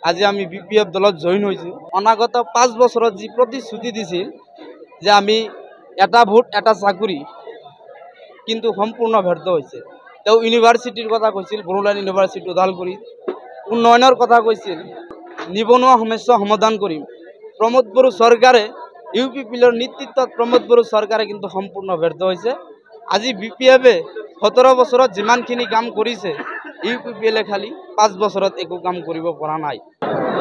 আজি আমি বিপিএফ দলত জইন হৈছোঁ। অনাগত 5 বছৰত যি প্ৰতিশ্ৰুতি দিছিল যে আমি এটা ভোট এটা চাকৰি, কিন্তু সম্পূৰ্ণ ব্যৰ্থ হৈছে। তেওঁ ইউনিভাৰ্চিটিৰ কথা কৈছিল, বড়োলেণ্ড ইউনিভাৰ্চিটি ওদালগুৰি, উন্নয়নৰ কথা কৈছিল, নিবনুৱা সমস্যা সমাধান কৰিম। প্ৰমোদ বড়ো চৰকাৰে UPPৰ নেতৃত্বত প্ৰমোদ বড়ো চৰকাৰে কিন্তু সম্পূৰ্ণ ব্যৰ্থ হৈছে। আজি BPF-এ 17 বছৰত যিমানখিনি কাম কৰিছে, UPPL-এ খালি 5 বছৰত একো কাম কৰিব পৰা নাই।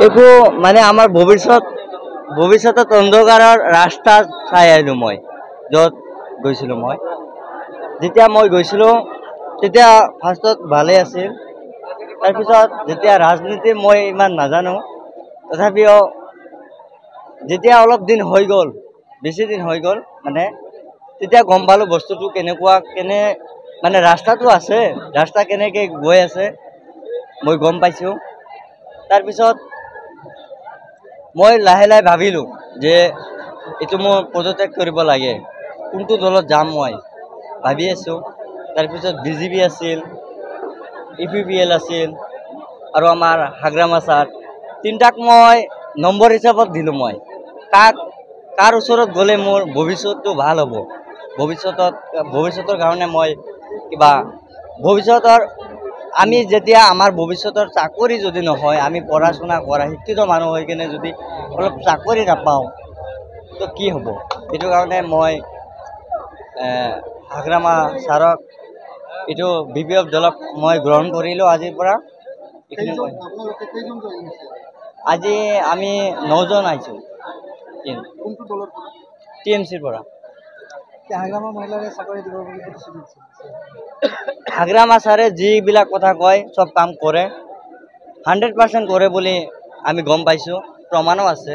একো মানে আমাৰ ভৱিষ্যতত অন্ধকাৰৰ ৰাস্তা চাই আহিলোঁ মই, য'ত গৈছিলোঁ মই। যেতিয়া মই গৈছিলোঁ তেতিয়া ফাৰ্ষ্টত ভালেই আছিল, তাৰপিছত যেতিয়া ৰাজনীতি মই ইমান নাজানো, তথাপিও যেতিয়া অলপ দিন হৈ গ'ল, বেছি দিন হৈ গ'ল মানে, তেতিয়া গম পালোঁ বস্তুটো কেনেকুৱা, মানে ৰাস্তাটো আছে, ৰাস্তা কেনেকৈ গৈ আছে মই গম পাইছোঁ। তাৰপিছত মই লাহে লাহে ভাবিলোঁ যে এইটো মই পদত্যাগ কৰিব লাগে, কোনটো দলত যাম মই ভাবি আছোঁ। তাৰপিছত BJP আছিল, UPPL আছিল আৰু আমাৰ হাগ্ৰামা ছাৰ, তিনিটাক মই নম্বৰ হিচাপত দিলোঁ। মই কাৰ ওচৰত গ'লে মোৰ ভৱিষ্যতটো ভাল হ'ব, ভৱিষ্যতৰ কাৰণে মই কিবা আমি যেতিয়া আমাৰ ভৱিষ্যতৰ চাকৰি যদি নহয়, আমি পঢ়া শুনা কৰা শিক্ষিত মানুহ হৈ কিনে যদি অলপ চাকৰি নাপাওঁ তো কি হ'ব। সেইটো কাৰণে মই হাগ্ৰামা ছাৰক এইটো BPF দলক মই গ্ৰহণ কৰিলোঁ। আজিৰ পৰা আজি আমি 9 জন আহিছোঁ TMCৰ পৰা। হাগ্ৰামা ছাৰে যিবিলাক কথা কয় চব কাম কৰে, 100% কৰে বুলি আমি গম পাইছোঁ, প্ৰমাণো আছে।